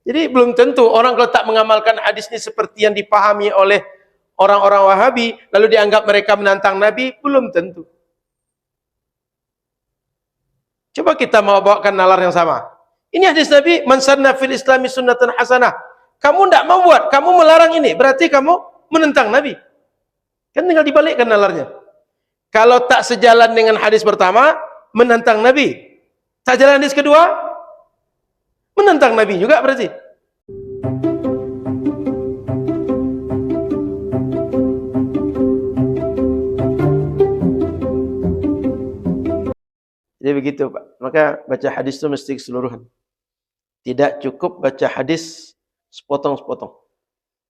Jadi belum tentu orang kalau tak mengamalkan hadis ini seperti yang dipahami oleh orang-orang Wahabi, lalu dianggap mereka menantang Nabi, belum tentu. Coba kita mau bawakan nalar yang sama. Ini hadis Nabi, man sanna fil islami sunnatan hasanah. Kamu tidak membuat, kamu melarang ini, berarti kamu menentang Nabi. Kan tinggal dibalikkan nalarnya. Kalau tak sejalan dengan hadis pertama, menentang Nabi. Tak jalan hadis kedua, menentang Nabi juga berarti. Jadi begitu Pak. Maka baca hadis itu mesti keseluruhan. Tidak cukup baca hadis sepotong-sepotong.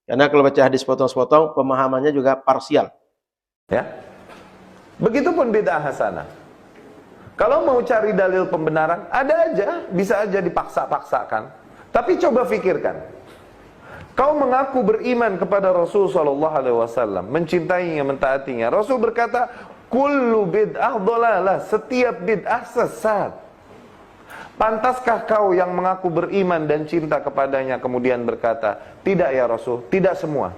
Karena kalau baca hadis sepotong-sepotong, pemahamannya juga parsial. Ya. Begitupun bid'ah hasanah. Kalau mau cari dalil pembenaran, ada aja, bisa aja dipaksa-paksakan. Tapi coba pikirkan. Kau mengaku beriman kepada Rasul sallallahu alaihi wasallam, mencintainya, mentaatinya. Rasul berkata, "Kullu bid'ah dhalalah." Setiap bid'ah sesat. Pantaskah kau yang mengaku beriman dan cinta kepadanya kemudian berkata, "Tidak ya Rasul, tidak semua.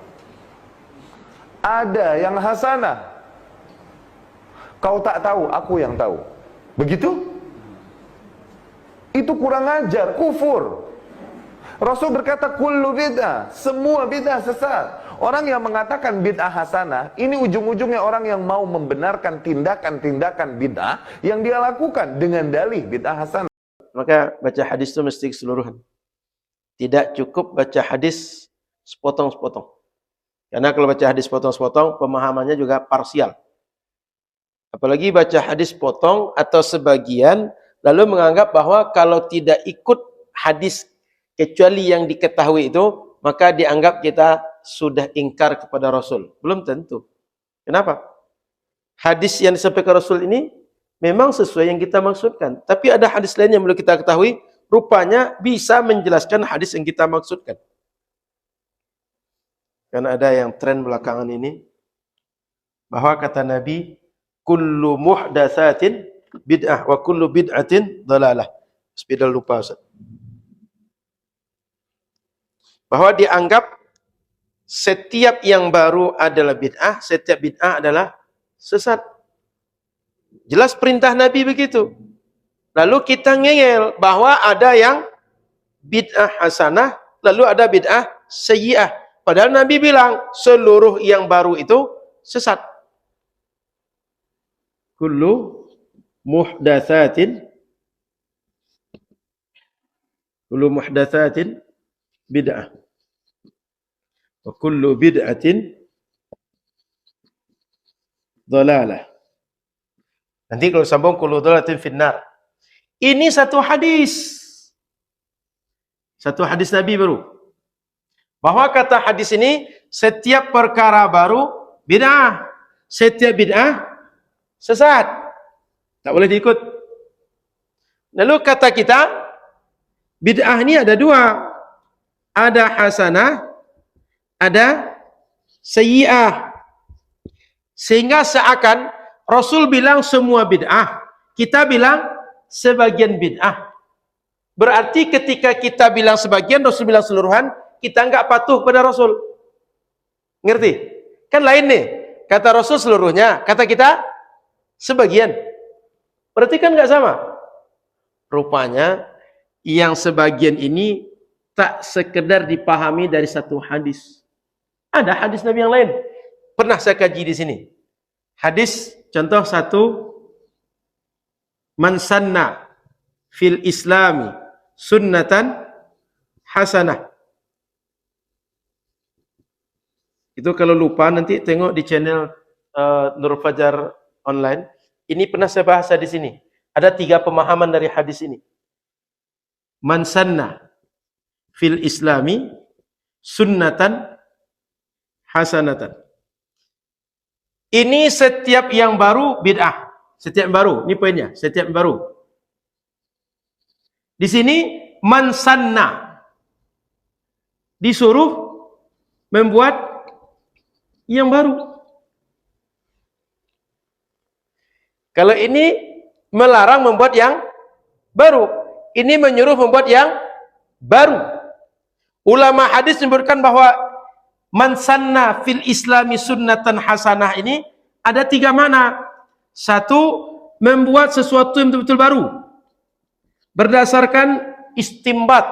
Ada yang hasanah. Kau tak tahu, aku yang tahu." Begitu? Itu kurang ajar, kufur. Rasul berkata kullu bid'ah, semua bid'ah sesat. Orang yang mengatakan bid'ah hasanah, ini ujung-ujungnya orang yang mau membenarkan tindakan-tindakan bid'ah yang dia lakukan dengan dalih bid'ah hasanah. Maka baca hadis itu mesti keseluruhan. Tidak cukup baca hadis sepotong-sepotong. Karena kalau baca hadis sepotong-sepotong, pemahamannya juga parsial. Apalagi baca hadis potong atau sebagian, lalu menganggap bahwa kalau tidak ikut hadis kecuali yang diketahui itu, maka dianggap kita sudah ingkar kepada Rasul. Belum tentu. Kenapa? Hadis yang disampaikan Rasul ini memang sesuai yang kita maksudkan. Tapi ada hadis lain yang perlu kita ketahui, rupanya bisa menjelaskan hadis yang kita maksudkan. Karena ada yang tren belakangan ini, bahwa kata Nabi, kullu muhdatsatin bid'ah wa kullu bid'atin dhalalah. Sepidal lupa Ustaz. Bahwa dianggap setiap yang baru adalah bid'ah, setiap bid'ah adalah sesat. Jelas perintah Nabi begitu. Lalu kita ngeyel bahwa ada yang bid'ah hasanah, lalu ada bid'ah sayyi'ah. Padahal Nabi bilang seluruh yang baru itu sesat. Kullu muhdatsatin bid'ah wa kullu bid'atin dhalalah. Nanti kalau sambung kullu dhalalatin finnar. Ini satu hadis. Satu hadis Nabi baru. Bahwa kata hadis ini setiap perkara baru bid'ah, setiap bid'ah sesat. Tak boleh diikut. Lalu kata kita, bid'ah ini ada dua. Ada hasanah, ada sayyi'ah. Sehingga seakan Rasul bilang semua bid'ah, kita bilang sebagian bid'ah. Berarti ketika kita bilang sebagian, Rasul bilang seluruhan, kita enggak patuh pada Rasul. Ngerti? Kan lain nih. Kata Rasul seluruhnya, kata kita sebagian. Berarti kan enggak sama. Rupanya yang sebagian ini tak sekedar dipahami dari satu hadis. Ada hadis Nabi yang lain. Pernah saya kaji di sini. Hadis contoh satu, man sanna fil islami sunnatan hasanah. Itu kalau lupa nanti tengok di channel Nur Fajar online. Ini pernah saya bahas di sini. Ada 3 pemahaman dari hadis ini. Man sanna fil islami sunnatan hasanatan. Ini setiap yang baru bid'ah. Setiap yang baru, ini poinnya, setiap yang baru. Di sini man sanna disuruh membuat yang baru. Kalau ini melarang membuat yang baru, ini menyuruh membuat yang baru. Ulama hadis menyebutkan bahwa man sanna fil islami sunnatan hasanah ini ada 3 makna. Satu, membuat sesuatu yang betul-betul baru berdasarkan istimbat,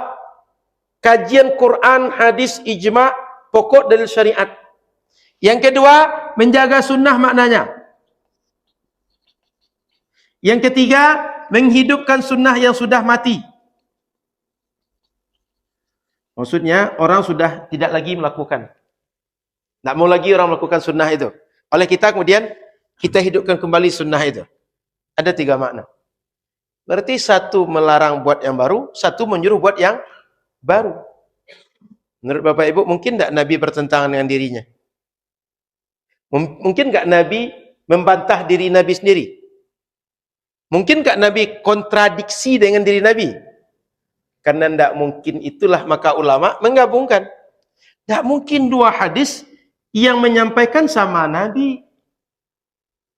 kajian Quran, hadis, ijma', pokok dalil syariat. Yang kedua, menjaga sunnah maknanya. Yang ketiga, menghidupkan sunnah yang sudah mati. Maksudnya, orang sudah tidak lagi melakukan. Tak mau lagi orang melakukan sunnah itu. Oleh kita kemudian, kita hidupkan kembali sunnah itu. Ada 3 makna. Berarti satu melarang buat yang baru, satu menyuruh buat yang baru. Menurut Bapak Ibu, mungkin tak Nabi bertentangan dengan dirinya? Mungkin tak Nabi membantah diri Nabi sendiri? Mungkin tak Nabi kontradiksi dengan diri Nabi? Karena tidak mungkin itulah maka ulama menggabungkan. Tak mungkin 2 hadis yang menyampaikan sama Nabi.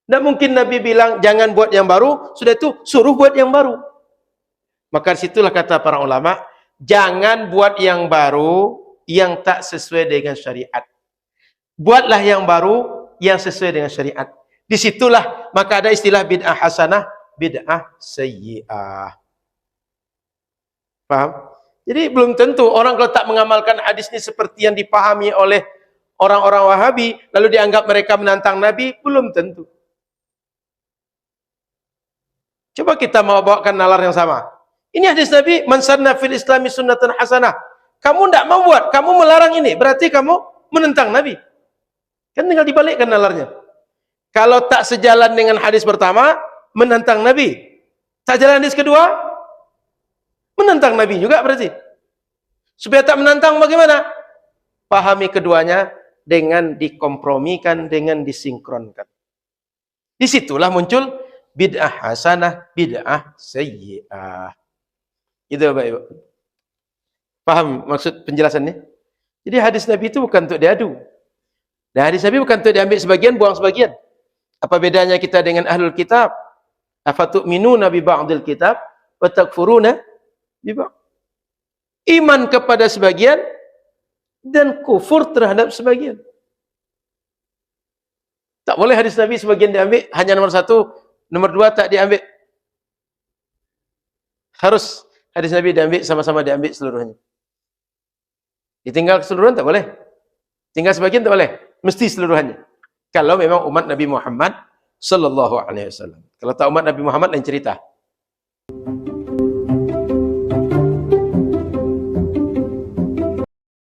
Tak mungkin Nabi bilang jangan buat yang baru, sudah itu suruh buat yang baru. Maka disitulah kata para ulama, jangan buat yang baru yang tak sesuai dengan syariat. Buatlah yang baru yang sesuai dengan syariat. Disitulah maka ada istilah bid'ah hasanah, bid'ah sayyi'ah. Paham? Jadi belum tentu orang kalau tak mengamalkan hadis ini seperti yang dipahami oleh orang-orang Wahabi, lalu dianggap mereka menantang Nabi, belum tentu. Coba kita mau bawakan nalar yang sama. Ini hadis Nabi, man sanna fil islami sunnatan hasanah. Kamu tidak mau buat, kamu melarang ini, berarti kamu menentang Nabi. Kan tinggal dibalikkan nalarnya. Kalau tak sejalan dengan hadis pertama, menentang Nabi. Tak jalan hadis kedua, menentang Nabi juga berarti. Supaya tak menentang bagaimana? Pahami keduanya dengan dikompromikan, dengan disinkronkan. Disitulah muncul bid'ah hasanah, bid'ah sayyi'ah. Itu Bapak Ibu. Paham maksud penjelasannya? Jadi hadis Nabi itu bukan untuk diadu. Dan hadis Nabi bukan untuk diambil sebagian, buang sebagian. Apa bedanya kita dengan ahlul kitab? Afatu'minuna bi ba'dil kitab wa takfuruna bi ba'd. Iman kepada sebagian dan kufur terhadap sebagian. Tak boleh hadis Nabi sebagian diambil, hanya nomor 1, nomor 2 tak diambil. Harus hadis Nabi diambil, sama-sama diambil seluruhnya. Ditinggal keseluruhan tak boleh. Tinggal sebagian tak boleh. Mesti seluruhannya. Kalau memang umat Nabi Muhammad sallallahu alaihi wasallam. Kalau tak umat Nabi Muhammad lain cerita.